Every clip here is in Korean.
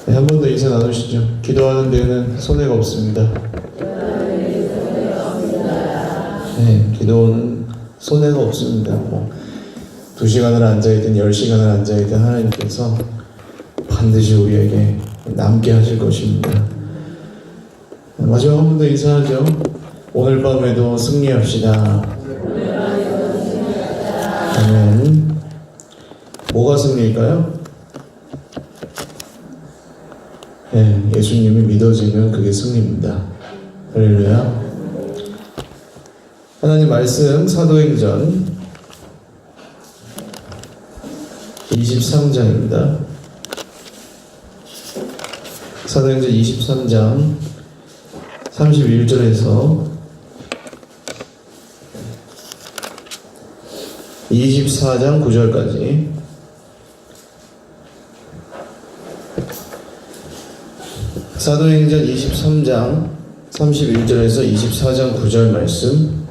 네, 한 번 더 인사 나누시죠. 기도하는 데는 손해가 없습니다. 네, 기도는 손해가 없습니다. 뭐 2시간을 앉아있든 10시간을 앉아있든 하나님께서 반드시 우리에게 남게 하실 것입니다. 마지막 한 번 더 인사하죠. 오늘 밤에도 승리합시다. 아멘. 뭐가 승리일까요? 네, 예수님이 믿어지면 그게 승리입니다. 할렐루야. 하나님 말씀 사도행전 23장입니다. 사도행전 23장 31절에서 24장 9절까지 사도행전 23장 31절에서 24장 9절 말씀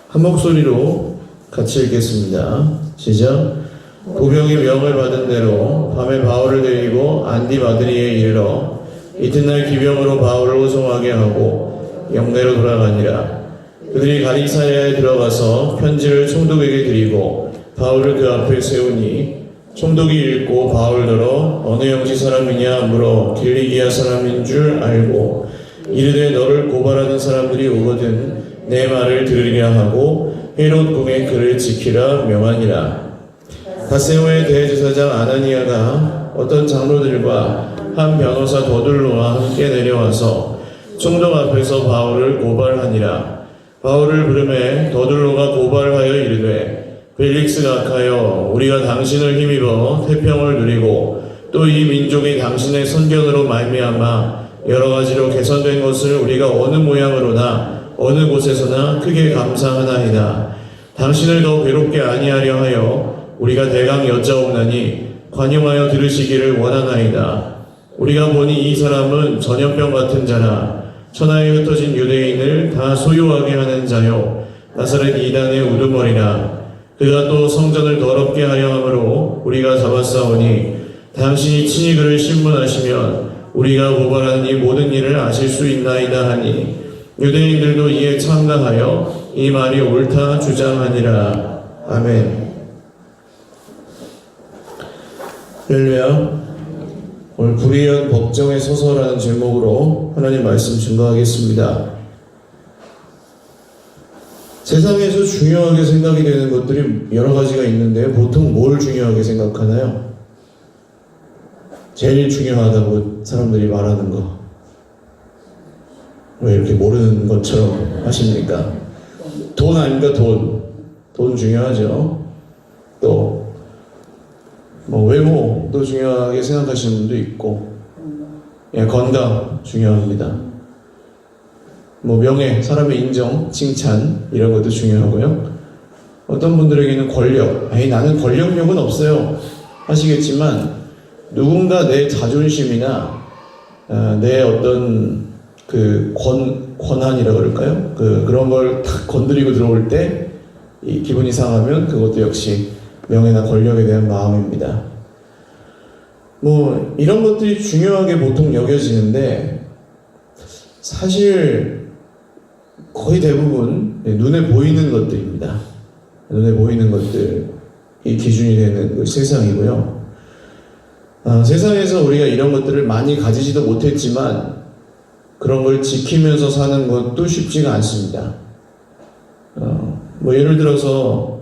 한 목소리로 같이 읽겠습니다. 시작. 보병이 명을 받은 대로 밤에 바울을 데리고 안디바드리에 이르러 이튿날 기병으로 바울을 호송하게 하고 영내로 돌아가니라. 그들이 가리사야에 들어가서 편지를 총독에게 드리고 바울을 그 앞에 세우니 총독이 읽고 바울더러 어느 영지 사람이냐 물어 길리기아 사람인 줄 알고 이르되 너를 고발하는 사람들이 오거든 내 말을 들으리라 하고 헤롯 궁의 글을 지키라 명하니라. 바세오의 대제사장 아나니아가 어떤 장로들과 한 변호사 더둘로와 함께 내려와서 총독 앞에서 바울을 고발하니라. 바울을 부르매 더둘로가 고발하여 이르되 벨릭스 각하여 우리가 당신을 힘입어 태평을 누리고 또 이 민족이 당신의 선견으로 말미암아 여러 가지로 개선된 것을 우리가 어느 모양으로나 어느 곳에서나 크게 감사하나이다. 당신을 더 괴롭게 아니하려 하여 우리가 대강 여짜옵나니 관용하여 들으시기를 원하나이다. 우리가 보니 이 사람은 전염병 같은 자라 천하에 흩어진 유대인을 다 소유하게 하는 자요 나사렛 이단의 우두머리라. 그가 또 성전을 더럽게 하려 함으로 우리가 잡았사오니 당신이 친히 그를 신문하시면 우리가 고발하는 이 모든 일을 아실 수 있나이다 하니 유대인들도 이에 참가하여 이 말이 옳다 주장하니라. 아멘. 할렐루야. 오늘 불의한 법정에 서서라는 제목으로 하나님 말씀 증거하겠습니다. 세상에서 중요하게 생각이 되는 것들이 여러 가지가 있는데 보통 뭘 중요하게 생각하나요? 제일 중요하다고 사람들이 말하는 거. 왜 이렇게 모르는 것처럼 하십니까? 돈 아닙니까? 돈 중요하죠. 또 외모도 중요하게 생각하시는 분도 있고, 건강 중요합니다. 명예, 사람의 인정, 칭찬 이런 것도 중요하고요. 어떤 분들에게는 권력, 나는 권력욕은 없어요 하시겠지만 누군가 내 자존심이나 내 어떤 그 권한이라 그럴까요? 그런 걸 탁 건드리고 들어올 때 이 기분이 상하면 그것도 역시 명예나 권력에 대한 마음입니다. 이런 것들이 중요하게 보통 여겨지는데 사실 거의 대부분 눈에 보이는 것들입니다. 눈에 보이는 것들이 기준이 되는 그 세상이고요. 세상에서 우리가 이런 것들을 많이 가지지도 못했지만 그런 걸 지키면서 사는 것도 쉽지가 않습니다. 예를 들어서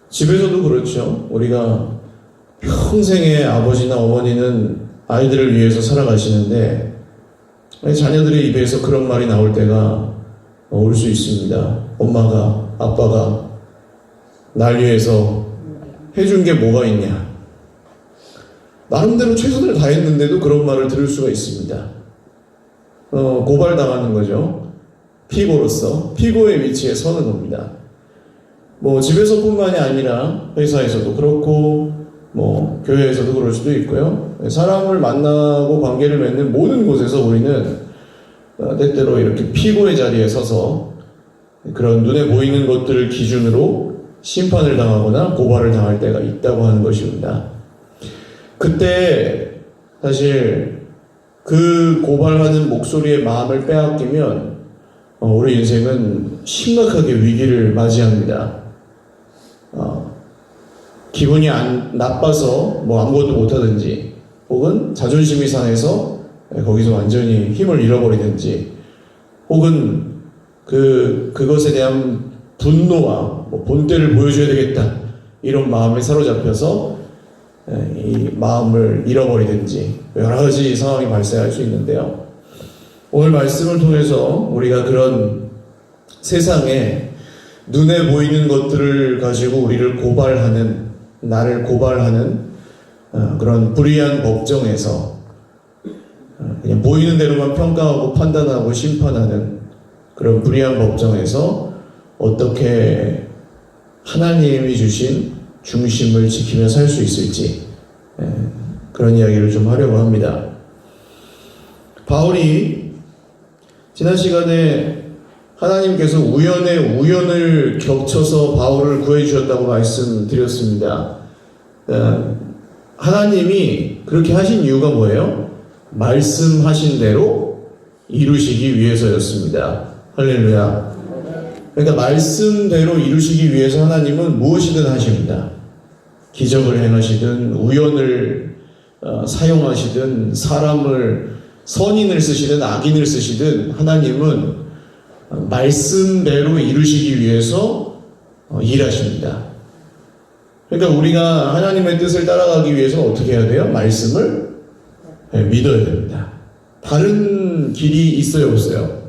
집에서도 그렇죠. 우리가 평생의 아버지나 어머니는 아이들을 위해서 살아가시는데 자녀들의 입에서 그런 말이 나올 때가 올 수 있습니다. 엄마가, 아빠가 날 위해서 해준 게 뭐가 있냐. 나름대로 최선을 다했는데도 그런 말을 들을 수가 있습니다. 고발당하는 거죠. 피고로서 피고의 위치에 서는 겁니다. 집에서뿐만이 아니라 회사에서도 그렇고 교회에서도 그럴 수도 있고요. 사람을 만나고 관계를 맺는 모든 곳에서 우리는 때때로 이렇게 피고의 자리에 서서 그런 눈에 보이는 것들을 기준으로 심판을 당하거나 고발을 당할 때가 있다고 하는 것입니다. 그때 사실 그 고발하는 목소리의 마음을 빼앗기면 우리 인생은 심각하게 위기를 맞이합니다. 기분이 나빠서 뭐 아무것도 못하든지, 혹은 자존심이 상해서 거기서 완전히 힘을 잃어버리든지, 혹은 그것에 대한 분노와 뭐 본때를 보여줘야 되겠다 이런 마음에 사로잡혀서 이 마음을 잃어버리든지 여러 가지 상황이 발생할 수 있는데요. 오늘 말씀을 통해서 우리가 그런 세상에 눈에 보이는 것들을 가지고 우리를 고발하는, 나를 고발하는 그런 불의한 법정에서 그냥 보이는 대로만 평가하고 판단하고 심판하는 그런 불의한 법정에서 어떻게 하나님이 주신 중심을 지키며 살 수 있을지, 그런 이야기를 좀 하려고 합니다. 바울이 지난 시간에 하나님께서 우연에 우연을 겹쳐서 바울을 구해주셨다고 말씀드렸습니다. 하나님이 그렇게 하신 이유가 뭐예요? 말씀하신 대로 이루시기 위해서였습니다. 할렐루야. 그러니까 말씀대로 이루시기 위해서 하나님은 무엇이든 하십니다. 기적을 행하시든 우연을 사용하시든 사람을 선인을 쓰시든 악인을 쓰시든 하나님은 말씀대로 이루시기 위해서 일하십니다. 그러니까 우리가 하나님의 뜻을 따라가기 위해서는 어떻게 해야 돼요? 말씀을 믿어야 됩니다. 다른 길이 있어요, 없어요?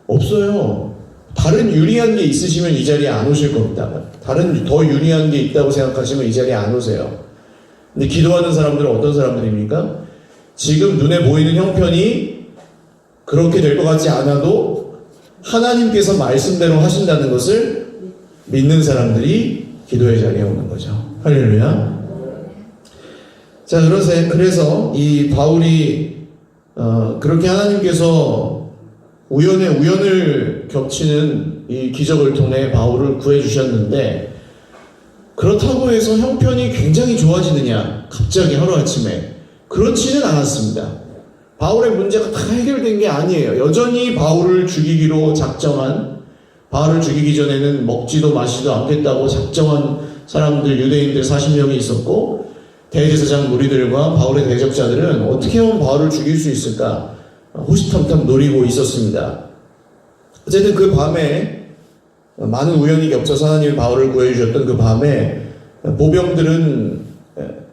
없어요. 다른 유리한 게 있으시면 이 자리에 안 오실 겁니다. 다른 더 유리한 게 있다고 생각하시면 이 자리에 안 오세요. 근데 기도하는 사람들은 어떤 사람들입니까? 지금 눈에 보이는 형편이 그렇게 될 것 같지 않아도 하나님께서 말씀대로 하신다는 것을 믿는 사람들이 기도의 자리에 오는 거죠. 할렐루야. 자, 그래서 이 바울이 그렇게 하나님께서 우연에 우연을 겹치는 이 기적을 통해 바울을 구해주셨는데, 그렇다고 해서 형편이 굉장히 좋아지느냐? 갑자기 하루아침에. 그렇지는 않았습니다. 바울의 문제가 다 해결된 게 아니에요. 여전히 바울을 죽이기로 작정한, 바울을 죽이기 전에는 먹지도 마시지도 않겠다고 작정한 사람들, 유대인들 40명이 있었고, 대제사장 무리들과 바울의 대적자들은 어떻게 하면 바울을 죽일 수 있을까 호시탐탐 노리고 있었습니다. 어쨌든 그 밤에 많은 우연이 겹쳐서 하나님이 바울을 구해주셨던 그 밤에 보병들은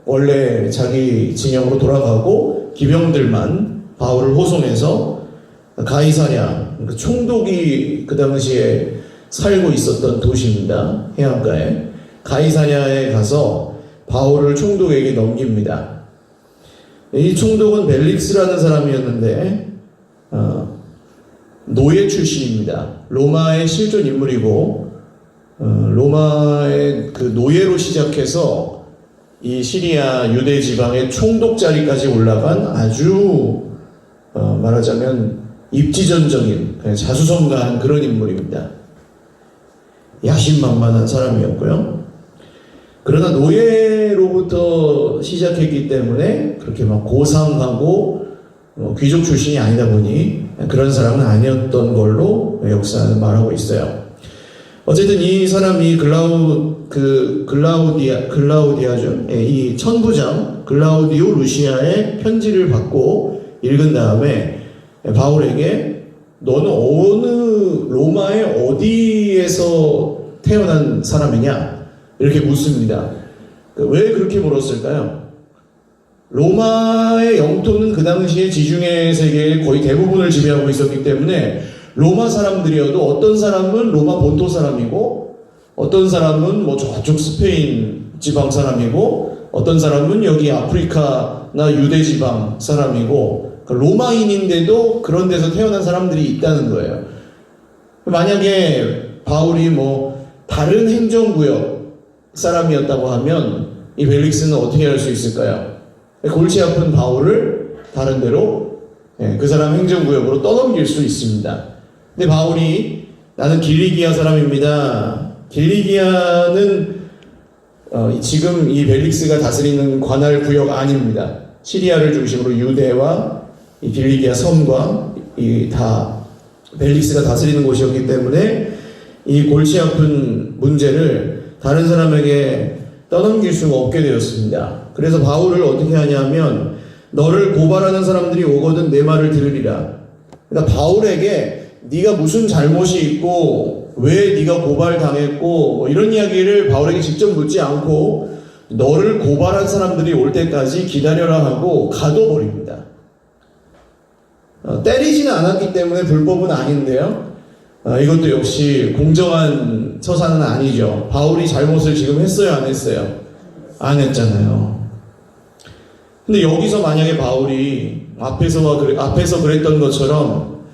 원래 자기 진영으로 돌아가고 기병들만 바울을 호송해서 가이사랴, 총독이 그 당시에 살고 있었던 도시입니다. 해안가에. 가이사랴에 가서 바울을 총독에게 넘깁니다. 이 총독은 벨릭스라는 사람이었는데 노예 출신입니다. 로마의 실존 인물이고, 로마의 그 노예로 시작해서 이 시리아 유대 지방의 총독 자리까지 올라간 아주 말하자면 입지전적인 자수성가한 그런 인물입니다. 야심만만한 사람이었고요. 그러나 노예로부터 시작했기 때문에 그렇게 막 고상하고 귀족 출신이 아니다 보니 그런 사람은 아니었던 걸로 역사는 말하고 있어요. 어쨌든 이 사람이 글라우디아죠. 이 천부장 글라우디오 루시아의 편지를 받고 읽은 다음에 바울에게 너는 어느 로마의 어디에서 태어난 사람이냐? 이렇게 묻습니다. 왜 그렇게 물었을까요? 로마의 영토는 그 당시에 지중해 세계의 거의 대부분을 지배하고 있었기 때문에 로마 사람들이어도 어떤 사람은 로마 본토 사람이고, 어떤 사람은 뭐 저쪽 스페인 지방 사람이고, 어떤 사람은 여기 아프리카나 유대 지방 사람이고, 로마인인데도 그런 데서 태어난 사람들이 있다는 거예요. 만약에 바울이 뭐 다른 행정구역 사람이었다고 하면 이 벨릭스는 어떻게 할 수 있을까요? 골치 아픈 바울을 다른 데로 그 사람 행정구역으로 떠넘길 수 있습니다. 근데 바울이 나는 길리기아 사람입니다. 길리기아는 지금 이 벨릭스가 다스리는 관할 구역 아닙니다. 시리아를 중심으로 유대와 이 빌리기아 섬과 이 다 벨릭스가 다스리는 곳이었기 때문에 이 골치 아픈 문제를 다른 사람에게 떠넘길 수가 없게 되었습니다. 그래서 바울을 어떻게 하냐면 너를 고발하는 사람들이 오거든 내 말을 들으리라. 그러니까 바울에게 네가 무슨 잘못이 있고 왜 네가 고발당했고 뭐 이런 이야기를 바울에게 직접 묻지 않고 너를 고발한 사람들이 올 때까지 기다려라 하고 가둬버립니다. 때리지는 않았기 때문에 불법은 아닌데요. 이것도 역시 공정한 처사는 아니죠. 바울이 잘못을 지금 했어요, 안 했어요? 안 했잖아요. 근데 여기서 만약에 바울이 앞에서 그랬던 것처럼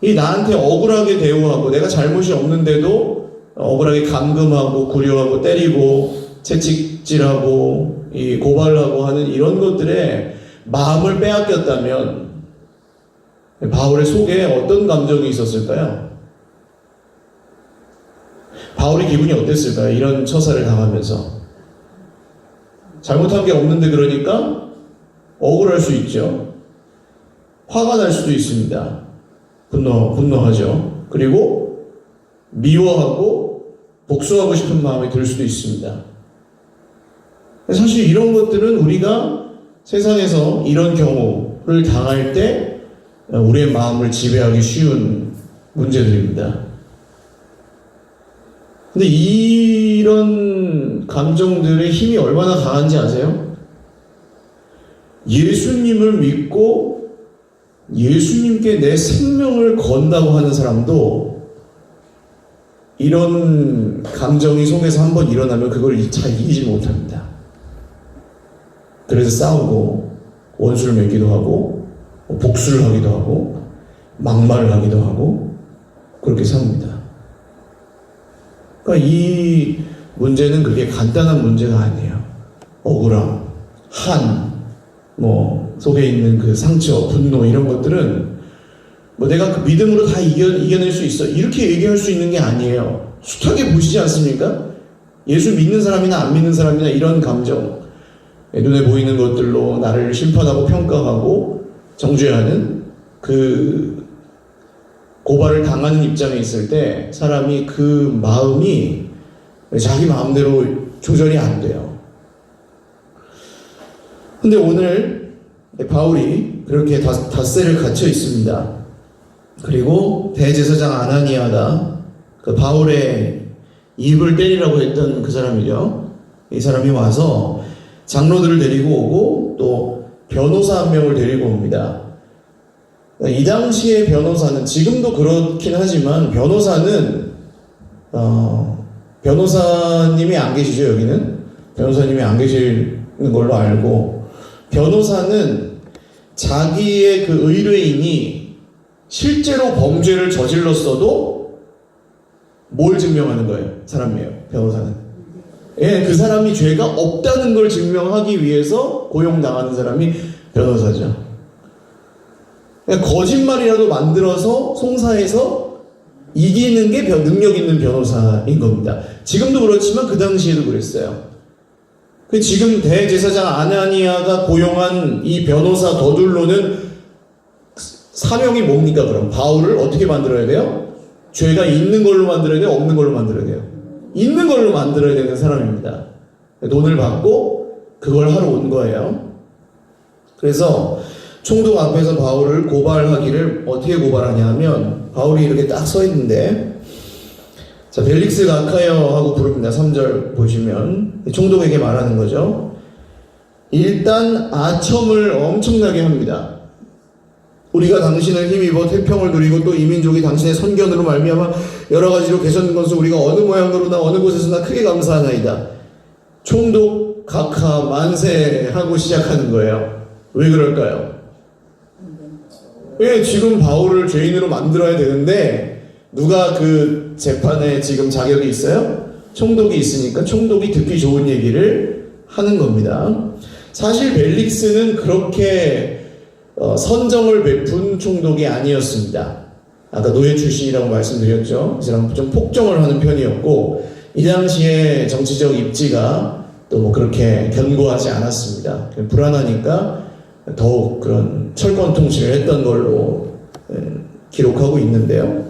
이 나한테 억울하게 대우하고 내가 잘못이 없는데도 억울하게 감금하고 구려하고 때리고 채찍질하고 이 고발하고 하는 이런 것들에 마음을 빼앗겼다면 바울의 속에 어떤 감정이 있었을까요? 바울의 기분이 어땠을까요? 이런 처사를 당하면서 잘못한 게 없는데 그러니까 억울할 수 있죠. 화가 날 수도 있습니다. 분노하죠. 그리고 미워하고 복수하고 싶은 마음이 들 수도 있습니다. 사실 이런 것들은 우리가 세상에서 이런 경우를 당할 때 우리의 마음을 지배하기 쉬운 문제들입니다. 근데 이런 감정들의 힘이 얼마나 강한지 아세요? 예수님을 믿고 예수님께 내 생명을 건다고 하는 사람도 이런 감정이 속에서 한번 일어나면 그걸 잘 이기지 못합니다. 그래서 싸우고 원수를 맺기도 하고 복수를 하기도 하고 막말을 하기도 하고 그렇게 삽니다. 그러니까 이 문제는 그게 간단한 문제가 아니에요. 억울함, 속에 있는 그 상처, 분노 이런 것들은 내가 그 믿음으로 다 이겨낼 수 있어 이렇게 얘기할 수 있는 게 아니에요. 숱하게 보시지 않습니까? 예수 믿는 사람이나 안 믿는 사람이나 이런 감정, 눈에 보이는 것들로 나를 심판하고 평가하고 정죄하는 그 고발을 당하는 입장에 있을 때 사람이 그 마음이 자기 마음대로 조절이 안 돼요. 근데 오늘 바울이 그렇게 닷새를 갇혀 있습니다. 그리고 대제사장 아나니아가 그 바울의 입을 때리라고 했던 그 사람이죠. 이 사람이 와서 장로들을 데리고 오고 또 변호사 한 명을 데리고 옵니다. 이 당시의 변호사는 지금도 그렇긴 하지만 변호사님이 안 계시죠. 여기는 변호사님이 안 계시는 걸로 알고 변호사는 자기의 그 의뢰인이 실제로 범죄를 저질렀어도 뭘 증명하는 거예요? 사람이에요. 변호사는. 예, 그 사람이 죄가 없다는 걸 증명하기 위해서 고용당하는 사람이 변호사죠. 그러니까 거짓말이라도 만들어서 송사해서 이기는 게 능력 있는 변호사인 겁니다. 지금도 그렇지만 그 당시에도 그랬어요. 지금 대제사장 아나니아가 고용한 이 변호사 더둘로는 사명이 뭡니까 그럼? 바울을 어떻게 만들어야 돼요? 죄가 있는 걸로 만들어야 돼요? 없는 걸로 만들어야 돼요? 있는 걸로 만들어야 되는 사람입니다. 돈을 받고 그걸 하러 온 거예요. 그래서 총독 앞에서 바울을 고발하기를 어떻게 고발하냐 하면 바울이 이렇게 딱 서 있는데 자, 벨릭스 가카여 하고 부릅니다. 3절 보시면 총독에게 말하는 거죠. 일단 아첨을 엄청나게 합니다. 우리가 당신을 힘입어 태평을 누리고 또 이 민족이 당신의 선견으로 말미암아 여러 가지로 개선된 것을 우리가 어느 모양으로나 어느 곳에서나 크게 감사하나이다. 총독 각하 만세 하고 시작하는 거예요. 왜 그럴까요? 왜 지금 바울을 죄인으로 만들어야 되는데 누가 그 재판에 지금 자격이 있어요? 총독이 있으니까 총독이 듣기 좋은 얘기를 하는 겁니다. 사실 벨릭스는 그렇게 선정을 베푼 총독이 아니었습니다. 아까 노예 출신이라고 말씀드렸죠. 이 사람 좀 폭정을 하는 편이었고 이 당시에 정치적 입지가 또 그렇게 견고하지 않았습니다. 불안하니까 더욱 그런 철권 통치를 했던 걸로 기록하고 있는데요.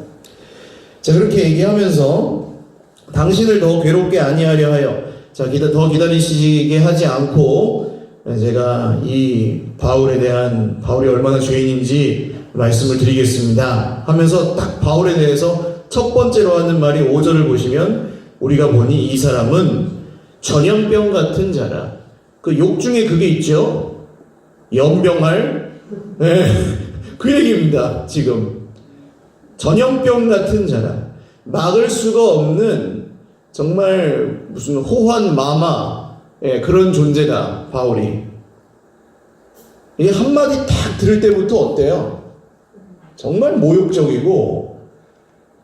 자, 그렇게 얘기하면서 당신을 더 괴롭게 아니하려 하여, 자, 더 기다리시게 하지 않고 제가 이 바울에 대한, 바울이 얼마나 죄인인지 말씀을 드리겠습니다 하면서 딱 바울에 대해서 첫 번째로 하는 말이 5절을 보시면 우리가 보니 이 사람은 전염병 같은 자라. 그 욕 중에 그게 있죠. 연병할, 네, 그 얘기입니다. 지금 전염병 같은 자라. 막을 수가 없는 정말 무슨 호환 마마, 예, 그런 존재다 바울이. 이게 한마디 딱 들을 때부터 어때요? 정말 모욕적이고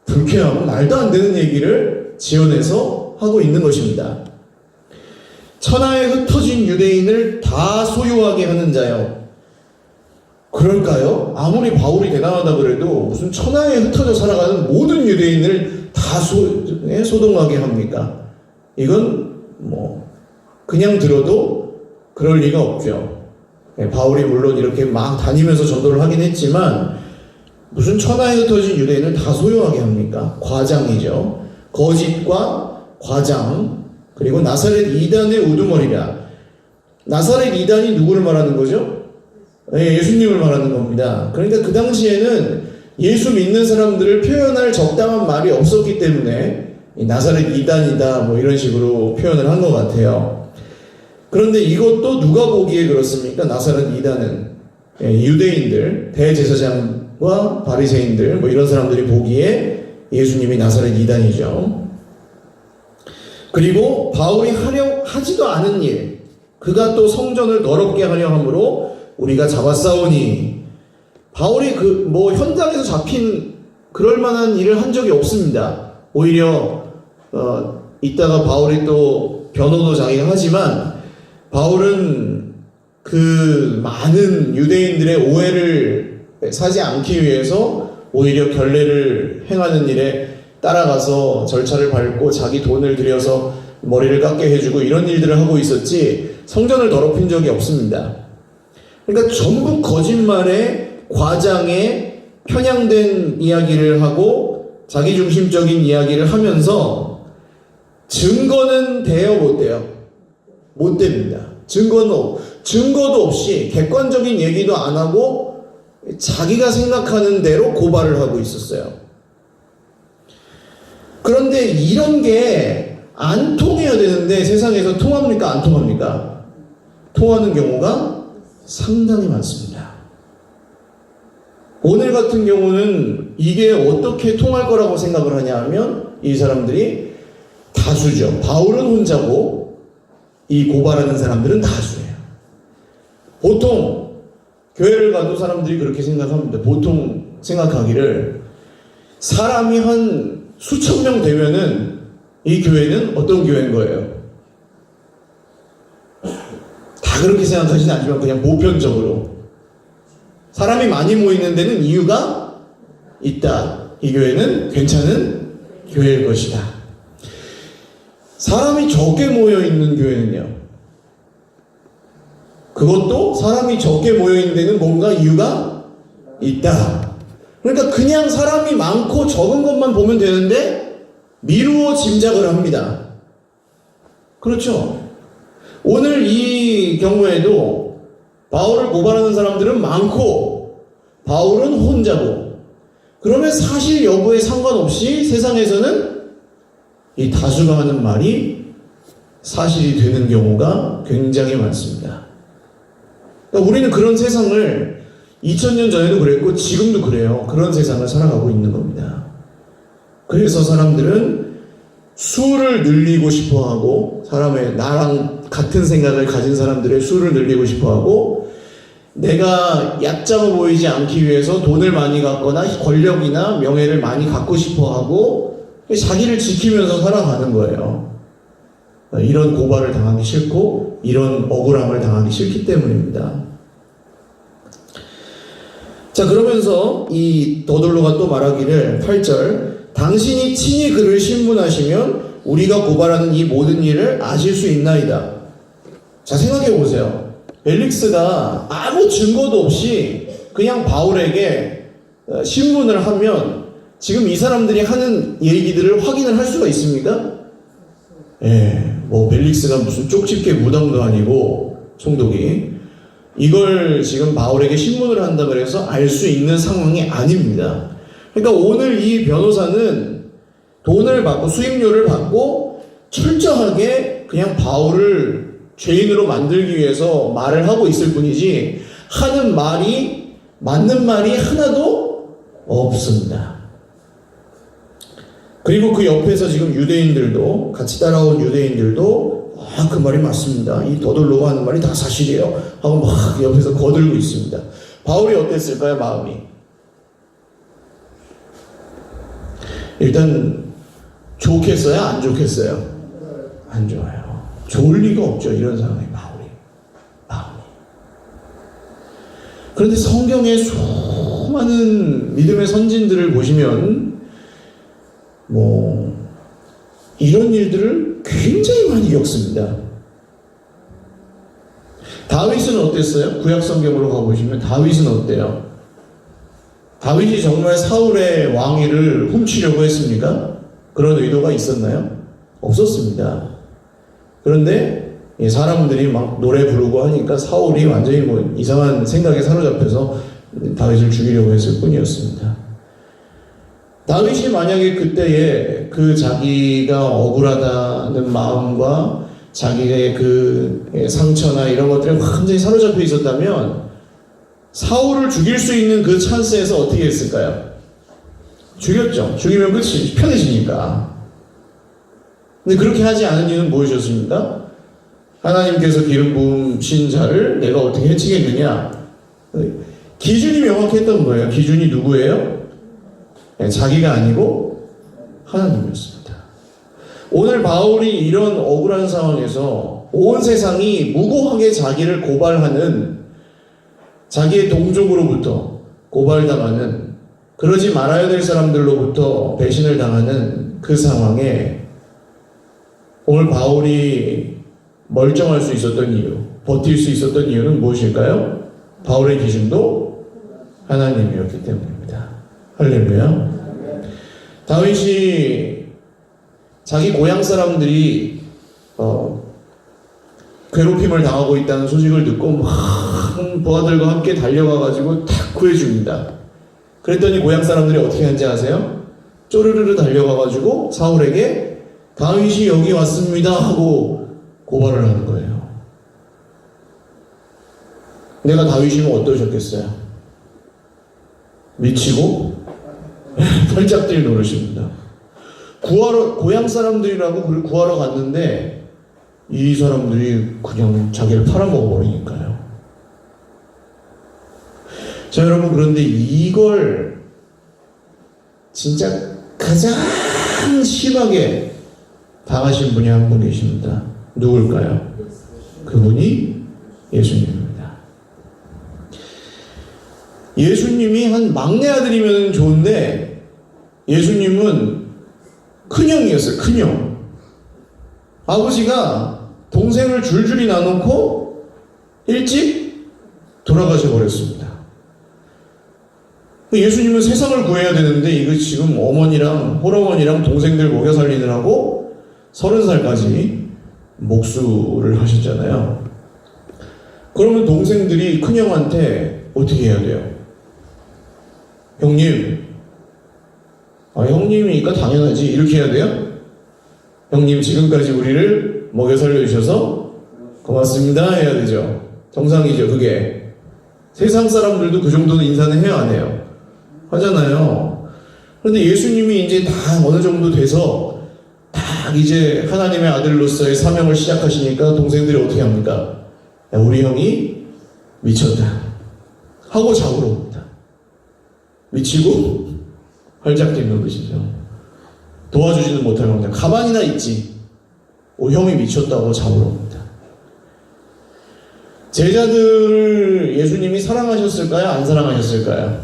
불쾌하고 말도 안 되는 얘기를 지어내서 하고 있는 것입니다. 천하에 흩어진 유대인을 다 소유하게 하는 자요. 그럴까요? 아무리 바울이 대단하다 그래도 무슨 천하에 흩어져 살아가는 모든 유대인을 다 소동하게 합니까? 이건 뭐 그냥 들어도 그럴 리가 없죠. 바울이 물론 이렇게 막 다니면서 전도를 하긴 했지만 무슨 천하에 흩어진 유대인을 다 소유하게 합니까? 과장이죠. 거짓과 과장, 그리고 나사렛 이단의 우두머리라. 나사렛 이단이 누구를 말하는 거죠? 예수님을 말하는 겁니다. 그러니까 그 당시에는 예수 믿는 사람들을 표현할 적당한 말이 없었기 때문에 나사렛 이단이다 뭐 이런 식으로 표현을 한 것 같아요. 그런데 이것도 누가 보기에 그렇습니까? 나사렛 이단은 유대인들, 대제사장과 바리새인들 뭐 이런 사람들이 보기에 예수님이 나사렛 이단이죠. 그리고 바울이 하지도 않은 일, 그가 또 성전을 더럽게 하려 함으로 우리가 잡아싸우니. 바울이 뭐 현장에서 잡힌 그럴 만한 일을 한 적이 없습니다. 오히려 이따가 바울이 또 변호도 자기가 하지만 바울은 그 많은 유대인들의 오해를 사지 않기 위해서 오히려 결례를 행하는 일에 따라가서 절차를 밟고 자기 돈을 들여서 머리를 깎게 해주고 이런 일들을 하고 있었지 성전을 더럽힌 적이 없습니다. 그러니까 전부 거짓말에 과장에 편향된 이야기를 하고 자기중심적인 이야기를 하면서 증거는 돼요, 못 돼요? 못 됩니다. 증거도 없이 객관적인 얘기도 안 하고 자기가 생각하는 대로 고발을 하고 있었어요. 그런데 이런 게 안 통해야 되는데 세상에서 통합니까? 안 통합니까? 통하는 경우가 상당히 많습니다. 오늘 같은 경우는 이게 어떻게 통할 거라고 생각을 하냐 하면 이 사람들이 다수죠. 바울은 혼자고 이 고발하는 사람들은 다수예요. 보통 교회를 가도 사람들이 그렇게 생각합니다. 보통 생각하기를 사람이 한 수천 명 되면은 이 교회는 어떤 교회인 거예요? 다 그렇게 생각하지는 않지만 그냥 보편적으로 사람이 많이 모이는 데는 이유가 있다. 이 교회는 괜찮은 교회일 것이다. 사람이 적게 모여있는 교회는요, 그것도 사람이 적게 모여있는 데는 뭔가 이유가 있다. 그러니까 그냥 사람이 많고 적은 것만 보면 되는데 미루어 짐작을 합니다. 그렇죠? 오늘 이 경우에도 바울을 고발하는 사람들은 많고 바울은 혼자고, 그러면 사실 여부에 상관없이 세상에서는 이 다수가 하는 말이 사실이 되는 경우가 굉장히 많습니다. 그러니까 우리는 그런 세상을 2000년 전에도 그랬고 지금도 그래요. 그런 세상을 살아가고 있는 겁니다. 그래서 사람들은 수를 늘리고 싶어하고, 나랑 같은 생각을 가진 사람들의 수를 늘리고 싶어하고, 내가 약점을 보이지 않기 위해서 돈을 많이 갖거나 권력이나 명예를 많이 갖고 싶어하고 자기를 지키면서 살아가는 거예요. 이런 고발을 당하기 싫고 이런 억울함을 당하기 싫기 때문입니다. 자, 그러면서 이 더돌로가 또 말하기를 8절, 당신이 친히 그를 신문하시면 우리가 고발하는 이 모든 일을 아실 수 있나이다. 자, 생각해 보세요. 벨릭스가 아무 증거도 없이 그냥 바울에게 신문을 하면 지금 이 사람들이 하는 얘기들을 확인을 할 수가 있습니까? 예, 뭐 벨릭스가 무슨 쪽집게 무당도 아니고 총독이 이걸 지금 바울에게 신문을 한다 그래서 알 수 있는 상황이 아닙니다. 그러니까 오늘 이 변호사는 돈을 받고 수임료를 받고 철저하게 그냥 바울을 죄인으로 만들기 위해서 말을 하고 있을 뿐이지 하는 말이 맞는 말이 하나도 없습니다. 그리고 그 옆에서 지금 유대인들도 같이 따라온 유대인들도 그 말이 맞습니다. 이 더돌로가 하는 말이 다 사실이에요. 하고 막 옆에서 거들고 있습니다. 바울이 어땠을까요, 마음이? 일단 좋겠어요, 안 좋겠어요? 안 좋아요. 좋을 리가 없죠, 이런 상황에 마음이. 그런데 성경의 수많은 믿음의 선진들을 보시면 이런 일들을 굉장히 많이 겪습니다. 다윗은 어땠어요? 구약 성경으로 가보시면 다윗은 어때요? 다윗이 정말 사울의 왕위를 훔치려고 했습니까? 그런 의도가 있었나요? 없었습니다. 그런데 사람들이 막 노래 부르고 하니까 사울이 완전히 이상한 생각에 사로잡혀서 다윗을 죽이려고 했을 뿐이었습니다. 다윗이 만약에 그때에 그 자기가 억울하다는 마음과 자기의 그 상처나 이런 것들에 완전히 사로잡혀 있었다면 사울을 죽일 수 있는 그 찬스에서 어떻게 했을까요? 죽였죠. 죽이면 끝이 편해지니까. 근데 그렇게 하지 않은 이유는 무엇이었습니까? 하나님께서 기름 부으신 자를 내가 어떻게 해치겠느냐? 기준이 명확했던 거예요. 기준이 누구예요? 자기가 아니고 하나님이었습니다. 오늘 바울이 이런 억울한 상황에서 온 세상이 무고하게 자기를 고발하는 자기의 동족으로부터 고발당하는 그러지 말아야 될 사람들로부터 배신을 당하는 그 상황에 오늘 바울이 멀쩡할 수 있었던 이유, 버틸 수 있었던 이유는 무엇일까요? 바울의 기준도 하나님이었기 때문입니다. 할렐루야. 다윗이 자기 고향 사람들이 괴롭힘을 당하고 있다는 소식을 듣고 막 부하들과 함께 달려가가지고 탁 구해줍니다. 그랬더니 고향 사람들이 어떻게 하는지 아세요? 쪼르르르 달려가가지고 사울에게 다윗이 여기 왔습니다 하고 고발을 하는 거예요. 내가 다윗이면 어떠셨겠어요? 미치고 펄짝 뛸 노릇입니다. 고향 사람들이라고 구하러 갔는데 이 사람들이 그냥 자기를 팔아먹어버리니까요. 자, 여러분, 그런데 이걸 진짜 가장 심하게 당하신 분이 한 분 계십니다. 누굴까요? 그분이 예수님입니다. 예수님이 한 막내 아들이면 좋은데 예수님은 큰형이었어요. 큰형. 아버지가 동생을 줄줄이 나놓고 일찍 돌아가셔 버렸습니다. 예수님은 세상을 구해야 되는데 이거 지금 어머니랑 홀어머니랑 동생들 먹여 살리느라고 30살까지 목수를 하셨잖아요. 그러면 동생들이 큰형한테 어떻게 해야 돼요? 형님, 형님이니까 당연하지. 이렇게 해야 돼요? 형님, 지금까지 우리를 먹여 살려주셔서 고맙습니다 해야 되죠. 정상이죠, 그게. 세상 사람들도 그 정도는 인사는 해야 안 해요? 하잖아요. 그런데 예수님이 이제 다 어느 정도 돼서 딱 이제 하나님의 아들로서의 사명을 시작하시니까 동생들이 어떻게 합니까? 야, 우리 형이 미쳤다 하고 잡으러 옵니다. 미치고 활짝 뛰는 것이죠. 도와주지는 못할 망정. 가만히나 있지. 형이 미쳤다고 잡으러 옵니다. 제자들을 예수님이 사랑하셨을까요? 안 사랑하셨을까요?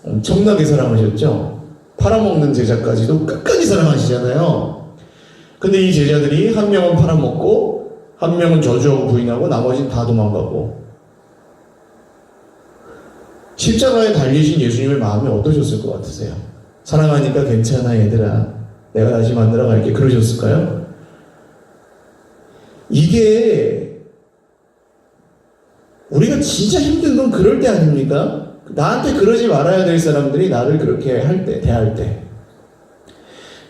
엄청나게 사랑하셨죠. 팔아먹는 제자까지도 끝까지 사랑하시잖아요. 근데 이 제자들이 한 명은 팔아먹고 한 명은 저주하고 부인하고 나머지는 다 도망가고. 십자가에 달리신 예수님의 마음이 어떠셨을 것 같으세요? 사랑하니까 괜찮아 얘들아, 내가 다시 만나러 갈게, 그러셨을까요? 이게 우리가 진짜 힘든 건 그럴 때 아닙니까? 나한테 그러지 말아야 될 사람들이 나를 그렇게 할 때, 대할 때,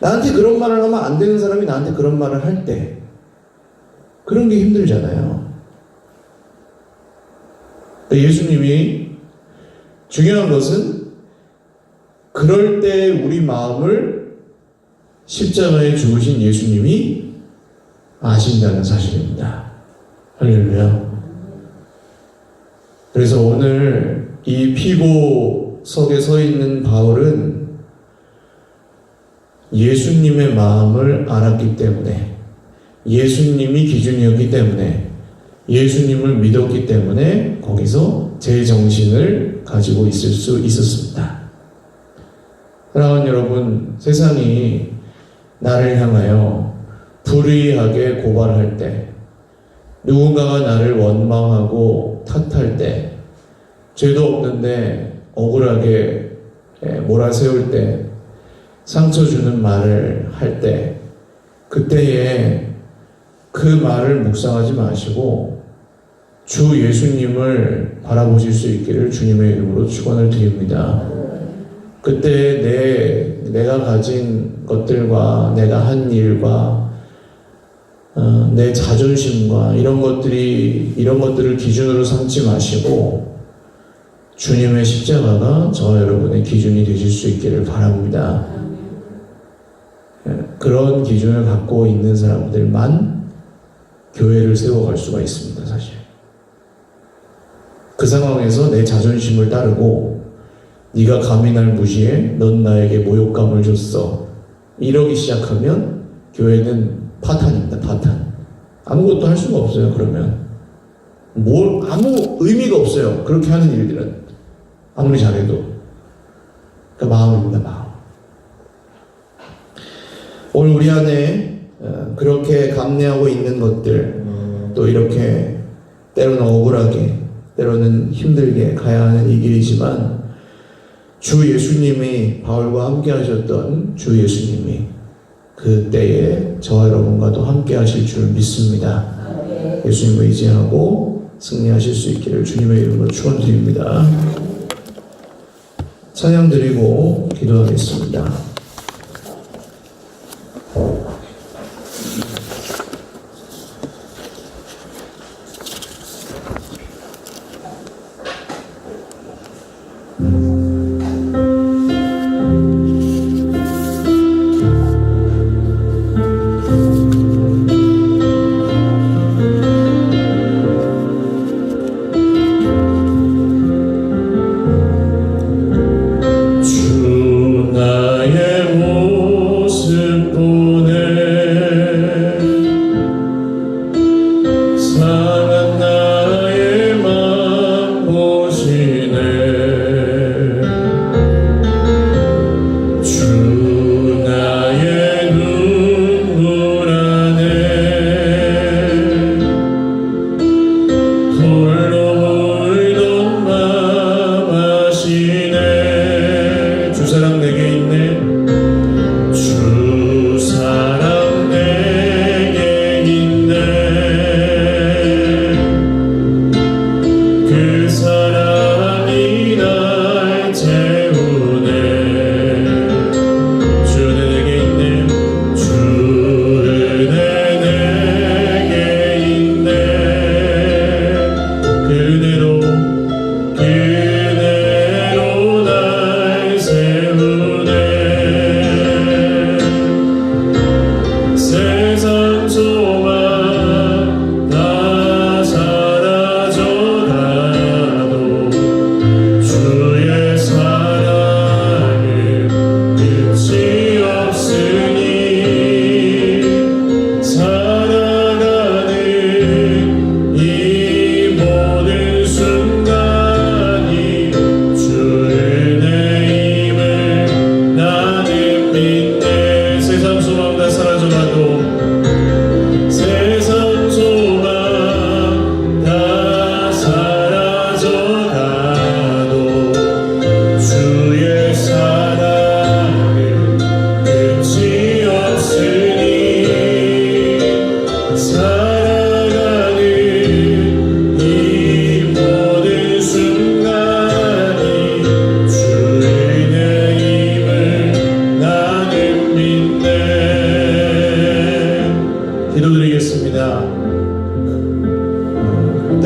나한테 그런 말을 하면 안 되는 사람이 나한테 그런 말을 할 때, 그런 게 힘들잖아요. 예수님이 중요한 것은 그럴 때 우리 마음을 십자가에 죽으신 예수님이 아신다는 사실입니다. 할렐루야. 그래서 오늘 이 피고석에 서 있는 바울은 예수님의 마음을 알았기 때문에, 예수님이 기준이었기 때문에, 예수님을 믿었기 때문에 거기서 제 정신을 가지고 있을 수 있었습니다. 사랑하는 여러분, 세상이 나를 향하여 불의하게 고발할 때, 누군가가 나를 원망하고 탓할 때, 죄도 없는데 억울하게 몰아세울 때, 상처 주는 말을 할 때, 그때에 그 말을 묵상하지 마시고 주 예수님을 바라보실 수 있기를 주님의 이름으로 축원을 드립니다. 그때 내가 가진 것들과 내가 한 일과 내 자존심과 이런 것들을 기준으로 삼지 마시고 주님의 십자가가 저와 여러분의 기준이 되실 수 있기를 바랍니다. 그런 기준을 갖고 있는 사람들만 교회를 세워갈 수가 있습니다. 사실 그 상황에서 내 자존심을 따르고 네가 감히 날 무시해? 넌 나에게 모욕감을 줬어, 이러기 시작하면 교회는 파탄입니다. 파탄. 아무것도 할 수가 없어요. 그러면 아무 의미가 없어요. 그렇게 하는 일들은 아무리 잘해도. 그 마음입니다. 마음. 오늘 우리 안에 그렇게 감내하고 있는 것들, 또 이렇게 때로는 억울하게, 때로는 힘들게 가야 하는 이 길이지만, 주 예수님이 바울과 함께 하셨던 주 예수님이 그때에 저와 여러분과도 함께 하실 줄 믿습니다. 예수님을 의지하고 승리하실 수 있기를 주님의 이름으로 축원드립니다. 찬양 드리고 기도하겠습니다.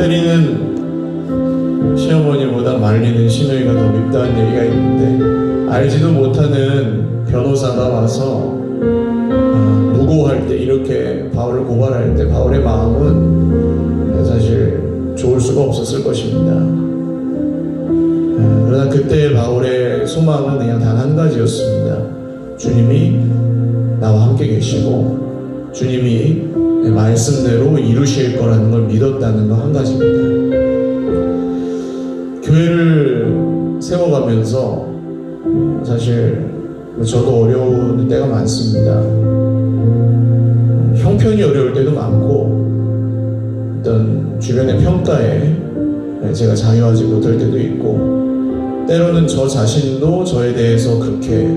때리는 시어머니보다 말리는 시누이가 더 밉다는 얘기가 있는데, 알지도 못하는 변호사가 와서 무고할 때, 이렇게 바울을 고발할 때 바울의 마음은 사실 좋을 수가 없었을 것입니다. 그러나 그때 바울의 소망은 그냥 단 한 가지였습니다. 주님이 나와 함께 계시고 주님이 말씀대로 이루실 거라는 걸 믿었다는 거 한 가지입니다. 교회를 세워가면서 사실 저도 어려운 때가 많습니다. 형편이 어려울 때도 많고, 어떤 주변의 평가에 제가 자유하지 못할 때도 있고, 때로는 저 자신도 저에 대해서 그렇게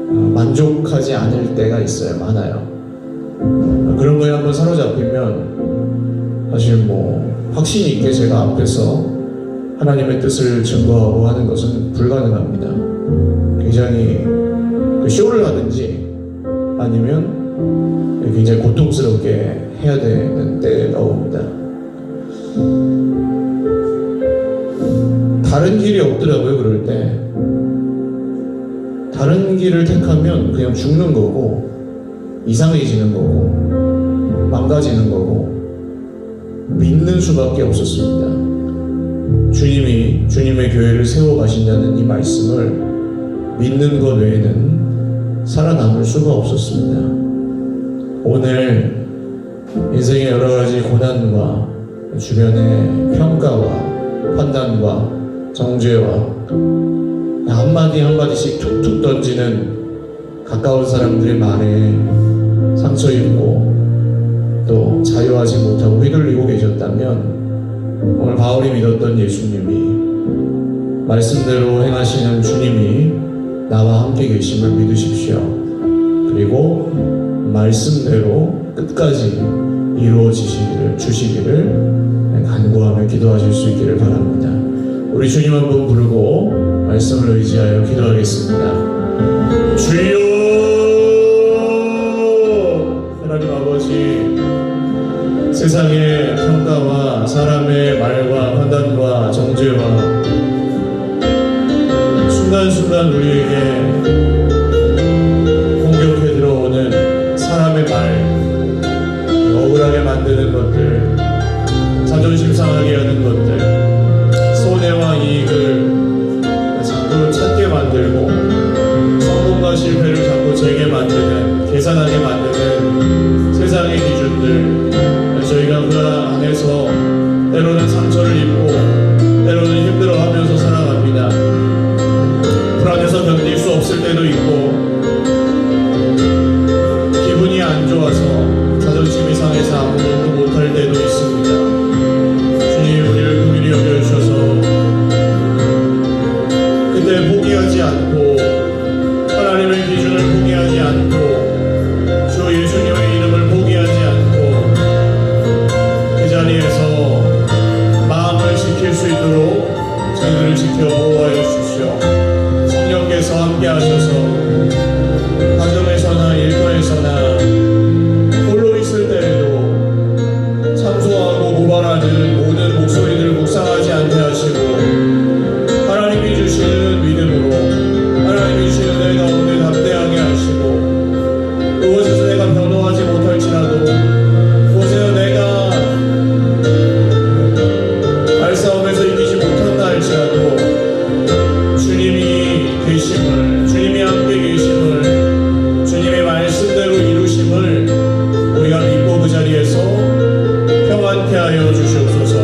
만족하지 않을 때가 있어요. 많아요. 그런 거에 한번 사로잡히면 사실 확신 있게 제가 앞에서 하나님의 뜻을 증거하고 하는 것은 불가능합니다. 굉장히 쇼를 하든지 아니면 굉장히 고통스럽게 해야 되는 때가 옵니다. 다른 길이 없더라고요. 그럴 때 다른 길을 택하면 그냥 죽는 거고, 이상해지는 거고, 망가지는 거고, 믿는 수밖에 없었습니다. 주님이 주님의 교회를 세워가신다는 이 말씀을 믿는 것 외에는 살아남을 수가 없었습니다. 오늘 인생의 여러 가지 고난과 주변의 평가와 판단과 정죄와 한마디 한마디씩 툭툭 던지는 가까운 사람들의 말에 상처 입고 또 자유하지 못하고 휘둘리고 계셨다면, 오늘 바울이 믿었던 예수님이, 말씀대로 행하시는 주님이 나와 함께 계심을 믿으십시오. 그리고 말씀대로 끝까지 주시기를 간구하며 기도하실 수 있기를 바랍니다. 우리 주님 한번 부르고 말씀을 의지하여 기도하겠습니다. 주여, 하나님 아버지, 세상의 평가와 사람의 말과 판단과 정죄와 순간순간 우리에게 공격해 들어오는 사람의 말, 억울하게 만드는 것들, 자존심 상하게 하는 것들, 손해와 이익을 자꾸 찾게 만들고 성공과 실패를 자꾸 재게 만드는, 계산하게 만드는 세상의 기준들, 저희가 그 안에서 때로는 상처를 입고 때로는 힘들어하면서 살아갑니다. 불안해서 견딜 수 없을 때도 있고, 기분이 안 좋아서 자존심이 상해서 아무것도 못할 때도 있습니다. 주님, 우리를 긍휼히 여겨주셔서 그때 포기하지 않고, 하나님의 기준을 포기하지 않고, 주 예수님의 이름을 포기하지 않고 그 자리에서 마음을 지킬 수 있도록 저희들을 지켜 보호하여 주십시오. 성령께서 함께 하셔서 가정에서나 일터에서나 홀로 있을 때에도 참소하고 고발하는 모든 목소리들을 묵상하지 않게 하시고, 하나님이 주시는 믿음으로, 하나님이 주시는 내 가운데 담대하게 하시고, 그곳에서 내가 변호하지 못할지라도, 그곳에서 내가 말싸움에서 이기지 못한다 할지라도 주님이 계심을, 주님이 함께 계심을, 주님의 말씀대로 이루심을 우리가 믿고 그 자리에서 평안케 하여 주시옵소서.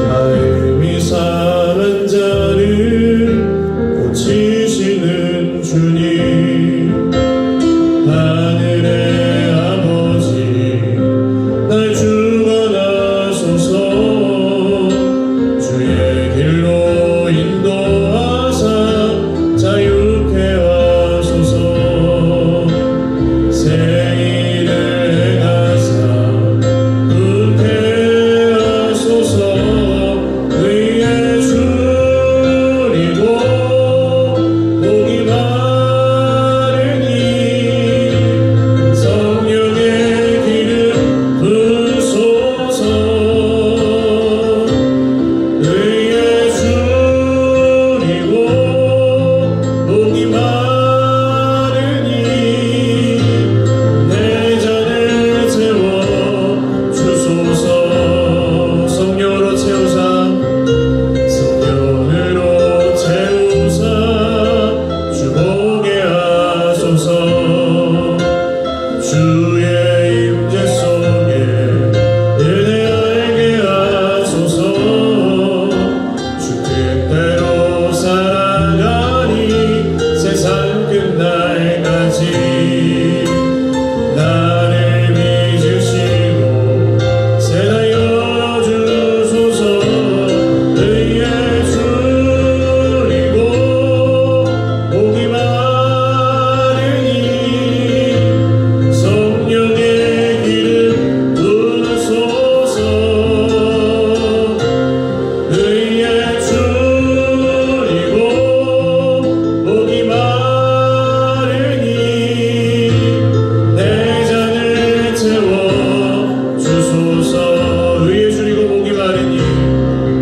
마음이 상한 자를 고치시는 주님, 하늘의 아버지, 날 주관하소서. 주의 길로 인도하사 자유케 하소서. 새 일을 행하사 굳게 하소서. 의의 줄이고 목이 마르니 주의 임재 속에 은혜 알게 하소서. 주 뜻대로 살아가니 세상 끝날까지 나를 빚으시고 세상 열어주소서. 의에 줄이고 목이 마르니 성령의 기름 부으소서. 의에 줄이고 목이 마르니 내 잔을 채워 주소서. 의에 줄이고 목이 마르니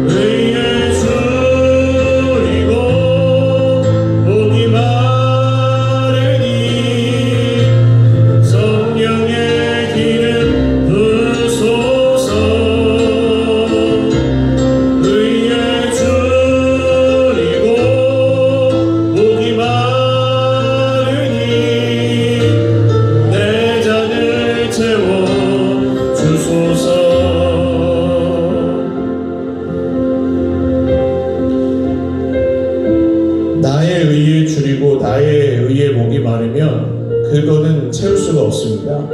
의에 줄이고 목이 마르니 성령의 기름 부으소서. 의에 줄이고 목이 마르니 내 잔을 채워 주소서. 나의 의에 줄이고 나의 의에 목이 마르면 그거는 채울 수가 없습니다.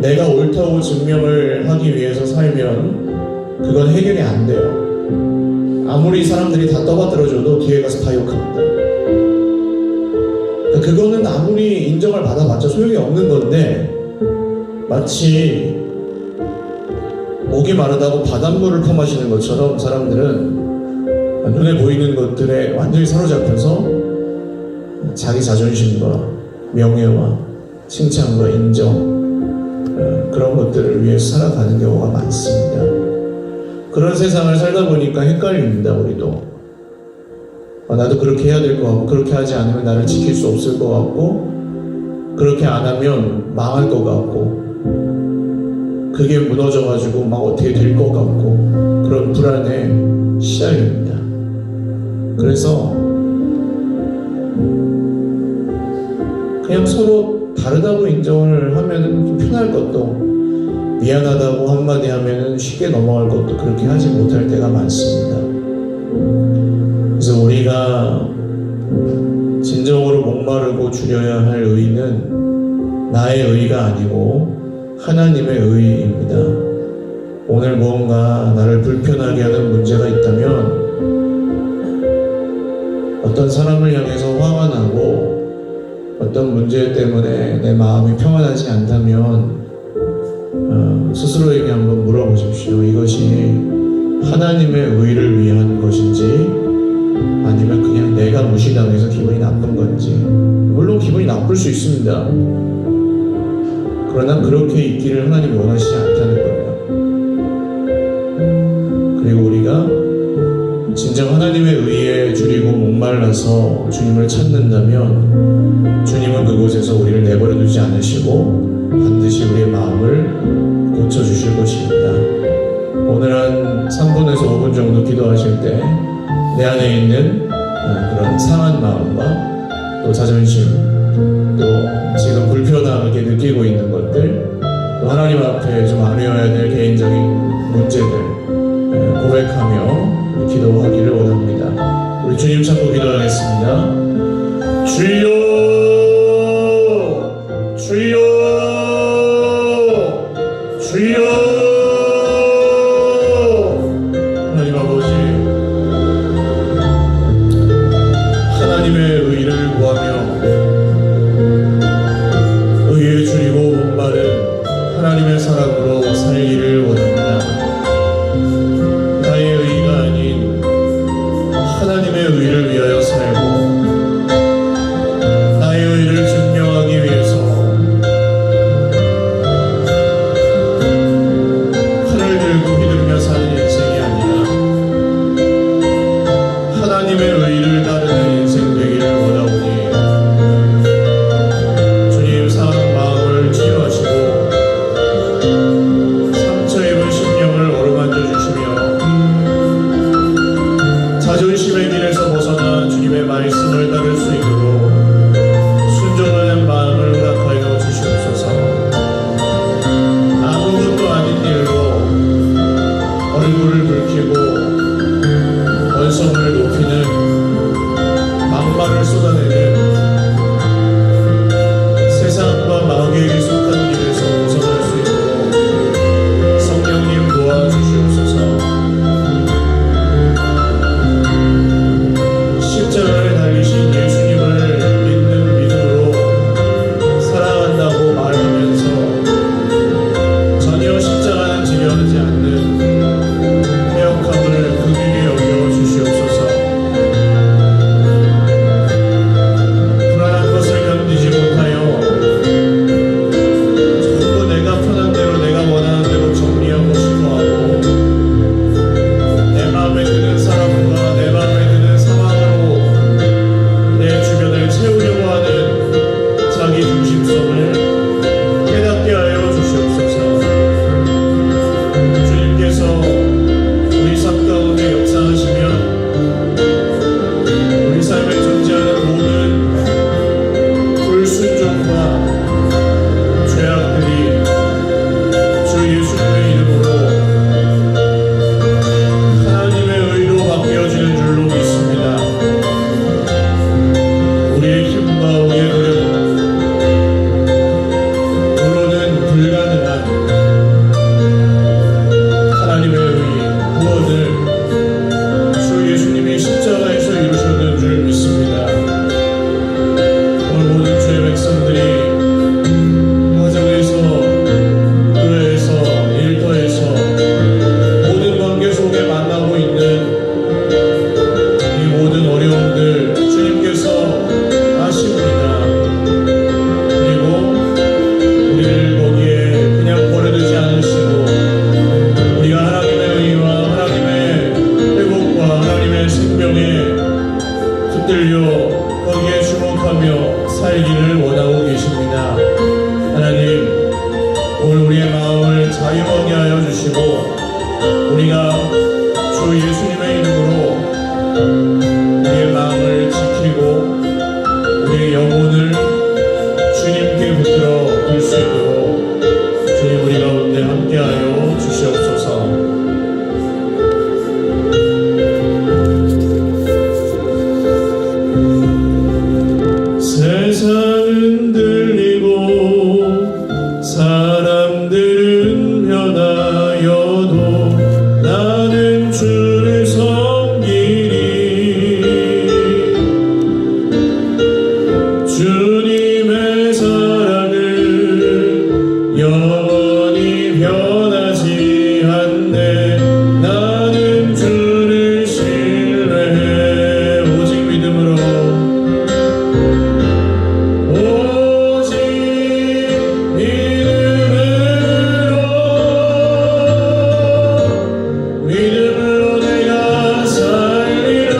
내가 옳다고 증명을 하기 위해서 살면 그건 해결이 안 돼요. 아무리 사람들이 다 떠받들어줘도 뒤에 가서 다 욕합니다. 그거는 아무리 인정을 받아봤자 소용이 없는 건데, 마치 목이 마르다고 바닷물을 퍼마시는 것처럼 사람들은 눈에 보이는 것들에 완전히 사로잡혀서 자기 자존심과 명예와 칭찬과 인정, 그런 것들을 위해서 살아가는 경우가 많습니다. 그런 세상을 살다 보니까 헷갈립니다. 우리도 나도 그렇게 해야 될 것 같고, 그렇게 하지 않으면 나를 지킬 수 없을 것 같고, 그렇게 안 하면 망할 것 같고, 그게 무너져가지고 막 어떻게 될 것 같고, 그런 불안에 시달립니다. 그래서 그냥 서로 다르다고 인정을 하면은 좀 편할 것도, 미안하다고 한마디 하면은 쉽게 넘어갈 것도 그렇게 하지 못할 때가 많습니다. 그래서 우리가 진정으로 목마르고 줄여야 할 의는 나의 의가 아니고 하나님의 의입니다. 오늘 무언가 나를 불편하게 하는 문제가 있다면, 어떤 사람을 향해서 화가 나고 어떤 문제 때문에 내 마음이 평안하지 않다면 스스로에게 한번 물어보십시오. 이것이 하나님의 의를 위한 것인지 아니면 그냥 내가 무시당해서 기분이 나쁜 건지. 물론 기분이 나쁠 수 있습니다. 그러나 그렇게 있기를 하나님이 원하시지 않다는 거예요. 그리고 우리가 진정 하나님의 의에 줄이고 목말라서 주님을 찾는다면 주님은 그곳에서 우리를 내버려 두지 않으시고 반드시 우리의 마음을 고쳐주실 것입니다. 오늘 한 3분에서 5분 정도 기도하실 때 내 안에 있는 그런 상한 마음과 또 자존심, 또 지금 불편하게 느끼고 있는 것들, 또 하나님 앞에 좀 아뢰어야 될 개인적인 문제들 고백하며 기도하기를 원합니다. 우리 주님 찾고 기도하겠습니다. 주여, 주여, 주여. 하나님 아버지, 하나님의 의를 구하며 의에 줄이고 목마른 하나님의 사랑으로 살기를 원합니다. 나의 의가 아닌 하나님의 의를 위하여 살고, 나의 의를 증명하기 위해서 우리가 주 예수님의 이름으로 우리의 마음을 지키고 우리의 영혼을 주님께 붙들어 둘 수 있도록 주님 우리 가운데 함께하여 주시옵소서. 세상은 들리고 사람들은 변하여도 나는 주를 섬기리. 주님의 사랑을 영원히 변하지 않네. 나는 주를 신뢰해. 오직 믿음으로 내가 살리라.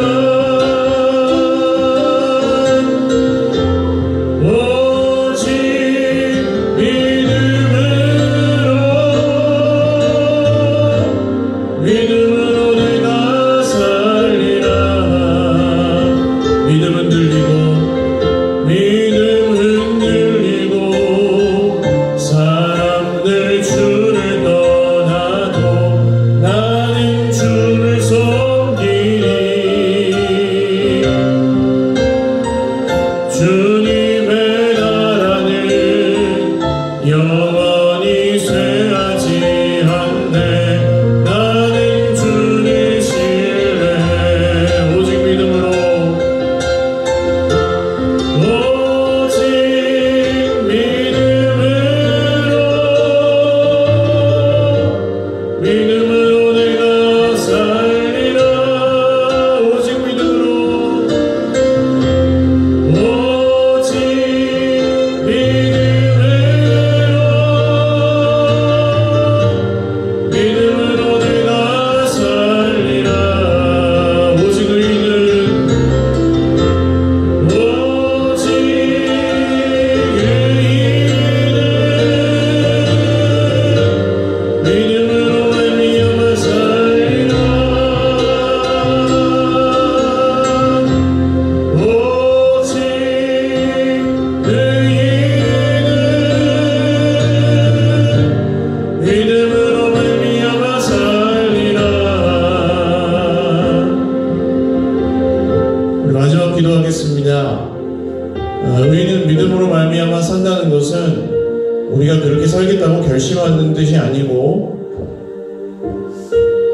오직 믿음으로 내가 살리라. 믿음 흔들리고 사람들 주를 떠나도 나는 주를 섬기리. 주님의 나라는 영원히 쇠하지 않네. 나는 주를 신뢰해. 오직 믿음으로 믿음으로 내가 살리라. 오직 믿음으로 내가 살리라. 오직 의인은 믿음으로 말미암아 살리라. 오직 의인은 믿음으로 말미암아 살리라. 우리 마지막 기도하겠습니다. 의인은 믿음으로 말미암아 산다는 것은 우리가 그렇게 살겠다고 결심하는 뜻이 아니고,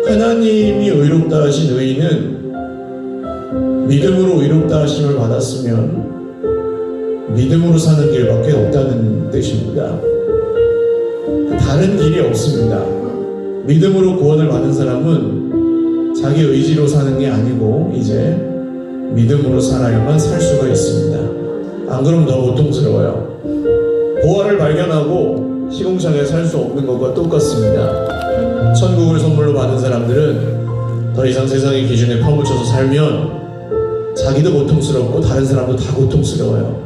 하나님이 의롭다 하신 의인은 믿음으로 의롭다 하심을 받았으면 믿음으로 사는 길밖에 없다는 뜻입니다. 다른 길이 없습니다. 믿음으로 구원을 받은 사람은 자기 의지로 사는 게 아니고 이제 믿음으로 살아야만 살 수가 있습니다. 안 그러면 더 고통스러워요. 보화를 발견하고 시궁창에 살 수 없는 것과 똑같습니다. 천국을 선물로 받은 사람들은 더 이상 세상의 기준에 파묻혀서 살면 자기도 고통스럽고 다른 사람도 다 고통스러워요.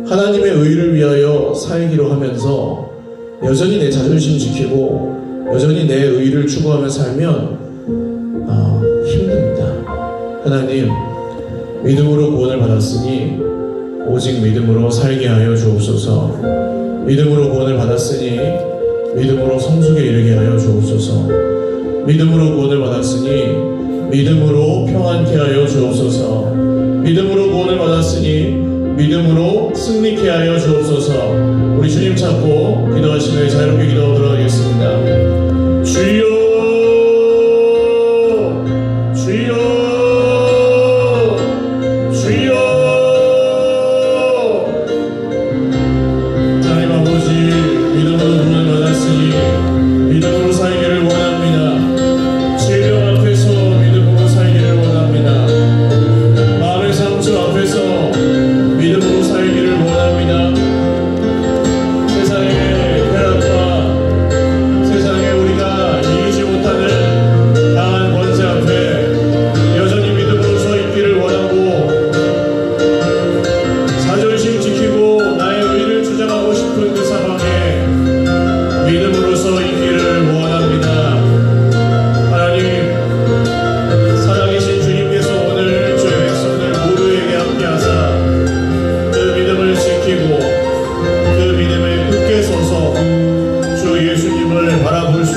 하나님의 의를 위하여 살기로 하면서 여전히 내 자존심 지키고 여전히 내 의를 추구하며 살면 힘듭니다. 하나님, 믿음으로 구원을 받았으니 오직 믿음으로 살게 하여 주옵소서. 믿음으로 구원을 받았으니 믿음으로 성숙에 이르게 하여 주옵소서. 믿음으로 구원을 받았으니 믿음으로 평안케 하여 주옵소서. 믿음으로 구원을 받았으니 믿음으로 승리케 하여 주옵소서. 우리 주님 찾고 기도하시며 자유롭게 기도하도록 하겠습니다. 주여, 주여, 주여. 하나님 아버지, 믿음으로 구원을 받았으니 믿음으로 살기를 원합니다. 질병 앞에서 믿음으로 살기를 원합니다. 마음의 상처 앞에서 믿음으로 살기를 원합니다. 세상의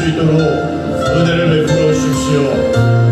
수 있도록 은혜를 베풀어 주십시오.